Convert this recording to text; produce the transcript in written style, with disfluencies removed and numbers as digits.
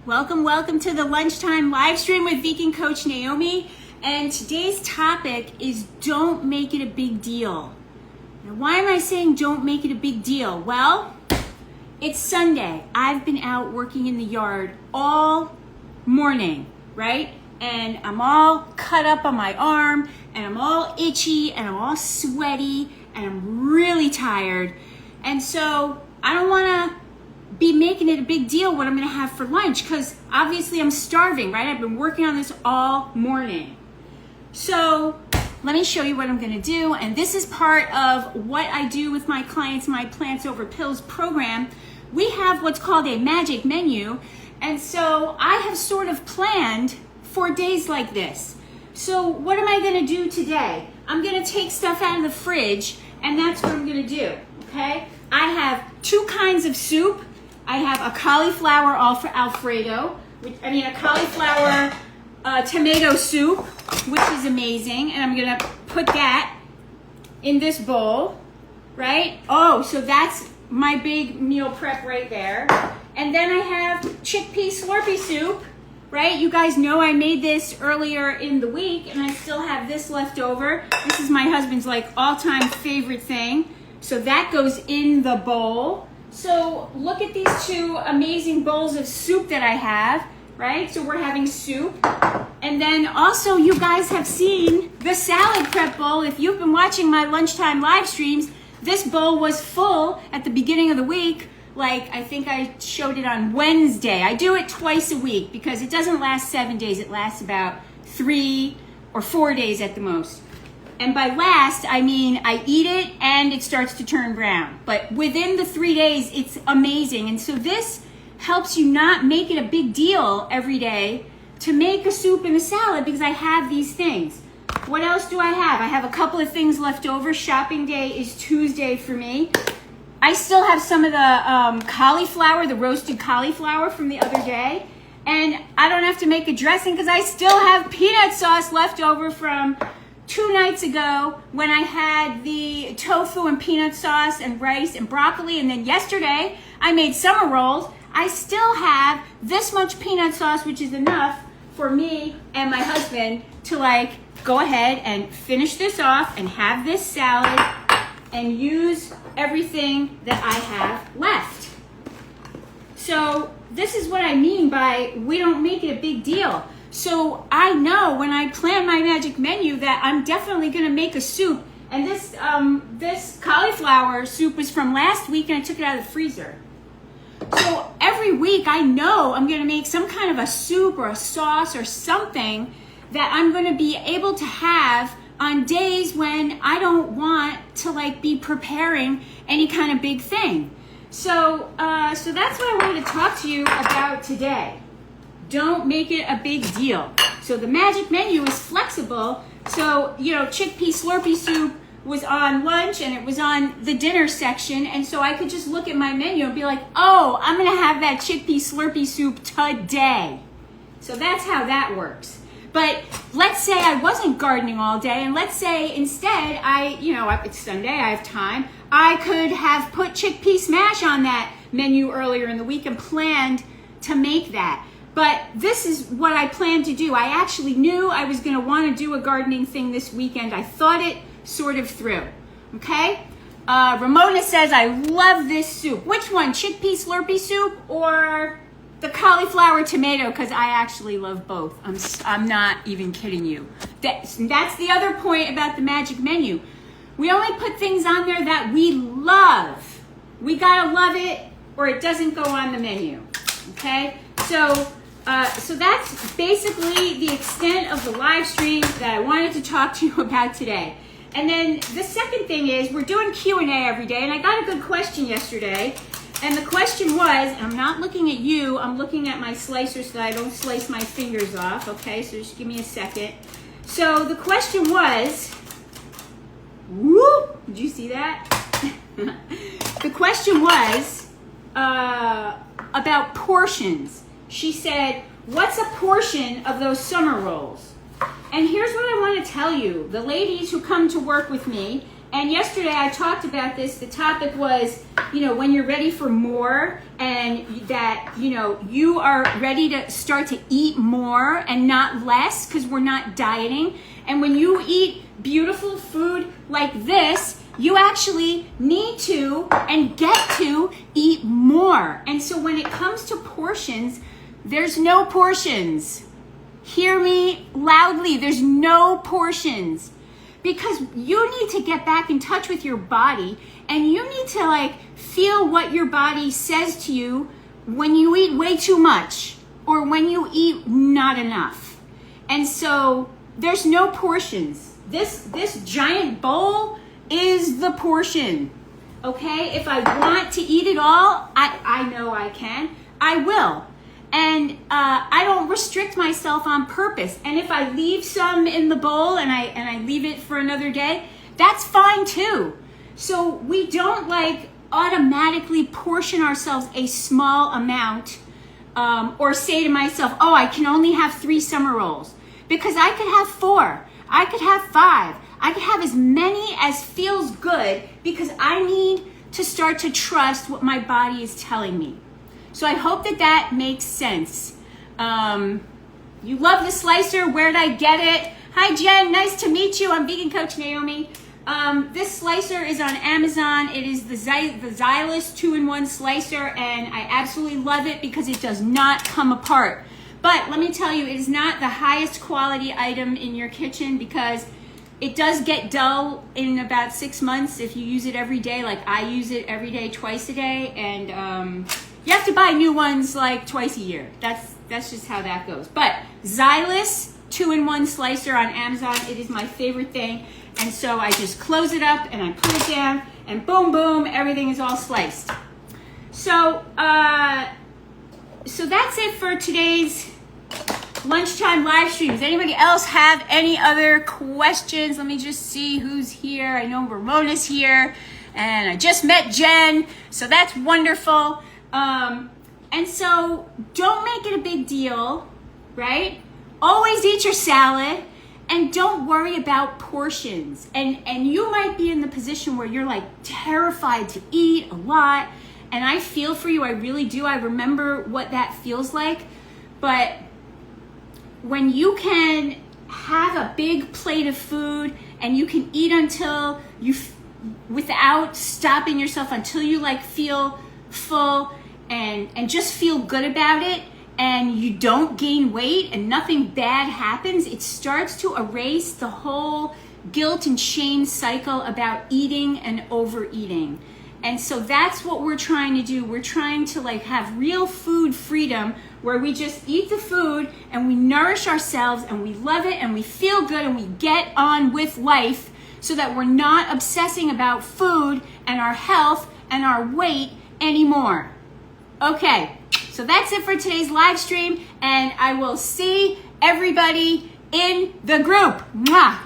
Welcome to the Lunchtime Livestream with Vegan Coach Naomi. And today's topic is don't make it a big deal. Now, why am I saying don't make it a big deal? Well, it's Sunday. I've been out working in the yard all morning, right? And I'm all cut up on my arm, and I'm all itchy, and I'm all sweaty, and I'm really tired. And so I don't want to be making it a big deal what I'm going to have for lunch, because obviously I'm starving, right? I've been working on this all morning. So let me show you what I'm going to do. And this is part of what I do with my clients, my Plants Over Pills program. We have what's called a magic menu. And so I have sort of planned for days like this. So what am I going to do today? I'm going to take stuff out of the fridge, and that's what I'm going to do, okay? I have two kinds of soup. I have a cauliflower Alfredo, a cauliflower tomato soup, which is amazing. And I'm going to put that in this bowl, right? Oh, so that's my big meal prep right there. And then I have chickpea slurpee soup, right? You guys know I made this earlier in the week, and I still have this left over. This is my husband's all-time favorite thing. So that goes in the bowl. So look at these two amazing bowls of soup that I have, right? So we're having soup. And then also you guys have seen the salad prep bowl. If you've been watching my lunchtime live streams, this bowl was full at the beginning of the week. I think I showed it on Wednesday. I do it twice a week because it doesn't last 7 days. It lasts about 3 or 4 days at the most. And by last, I mean I eat it and it starts to turn brown. But within the 3 days, it's amazing. And so this helps you not make it a big deal every day to make a soup and a salad because I have these things. What else do I have? I have a couple of things left over. Shopping day is Tuesday for me. I still have some of the cauliflower, the roasted cauliflower from the other day. And I don't have to make a dressing because I still have peanut sauce left over from 2 nights ago when I had the tofu and peanut sauce and rice and broccoli. And then yesterday I made summer rolls. I still have this much peanut sauce, which is enough for me and my husband to go ahead and finish this off and have this salad and use everything that I have left. So this is what I mean by we don't make it a big deal. So I know when I plan my magic menu that I'm definitely going to make a soup. And this cauliflower soup was from last week, and I took it out of the freezer. So every week I know I'm going to make some kind of a soup or a sauce or something that I'm going to be able to have on days when I don't want to be preparing any kind of big thing. So that's what I wanted to talk to you about today. Don't make it a big deal. So the magic menu is flexible. So, chickpea slurpee soup was on lunch and it was on the dinner section. And so I could just look at my menu and be like, oh, I'm going to have that chickpea slurpee soup today. So that's how that works. But let's say I wasn't gardening all day, and let's say instead it's Sunday, I have time. I could have put chickpea smash on that menu earlier in the week and planned to make that. But this is what I planned to do. I actually knew I was going to want to do a gardening thing this weekend. I thought it sort of through. Okay? Ramona says, I love this soup. Which one? Chickpea slurpee soup or the cauliflower tomato? Because I actually love both. I'm not even kidding you. That's the other point about the magic menu. We only put things on there that we love. We got to love it or it doesn't go on the menu. Okay? So that's basically the extent of the live stream that I wanted to talk to you about today. And then the second thing is we're doing Q&A every day, and I got a good question yesterday. And the question was, and I'm not looking at you, I'm looking at my slicer so that I don't slice my fingers off, okay? So just give me a second. So the question was, whoop, did you see that? The question was about portions. She said, what's a portion of those summer rolls? And here's what I want to tell you. The ladies who come to work with me, And yesterday I talked about this. The topic was, when you're ready for more and that, you are ready to start to eat more and not less because we're not dieting. And when you eat beautiful food like this, you actually need to and get to eat more. And so when it comes to portions, there's no portions. Hear me loudly. There's no portions. Because you need to get back in touch with your body and you need to feel what your body says to you when you eat way too much or when you eat not enough. And so there's no portions. This giant bowl is the portion. Okay? If I want to eat it all, I know I can. I will. And I don't restrict myself on purpose. And if I leave some in the bowl and I leave it for another day, that's fine too. So we don't automatically portion ourselves a small amount or say to myself, oh, I can only have 3 summer rolls. Because I could have 4. I could have 5. I could have as many as feels good because I need to start to trust what my body is telling me. So I hope that makes sense. You love the slicer. Where did I get it? Hi, Jen. Nice to meet you. I'm Vegan Coach Naomi. This slicer is on Amazon. It is the Xylus 2-in-1 slicer, and I absolutely love it because it does not come apart. But let me tell you, it is not the highest quality item in your kitchen because it does get dull in about 6 months if you use it every day. Like I use it every day, twice a day, and you have to buy new ones twice a year. That's just how that goes. But Xylus 2-in-1 slicer on Amazon, it is my favorite thing. And so I just close it up and I put it down and boom, boom, everything is all sliced. So, so that's it for today's lunchtime live stream. Does anybody else have any other questions? Let me just see who's here. I know Ramona's here and I just met Jen. So that's wonderful. And so don't make it a big deal, right? Always eat your salad and don't worry about portions. And you might be in the position where you're terrified to eat a lot. And I feel for you, I really do. I remember what that feels like. But when you can have a big plate of food and you can eat until without stopping yourself, until you feel full and just feel good about it, and you don't gain weight and nothing bad happens, it starts to erase the whole guilt and shame cycle about eating and overeating. And so that's what we're trying to do. We're trying to have real food freedom where we just eat the food and we nourish ourselves and we love it and we feel good and we get on with life so that we're not obsessing about food and our health and our weight anymore. Okay, so that's it for today's live stream, and I will see everybody in the group. Mwah!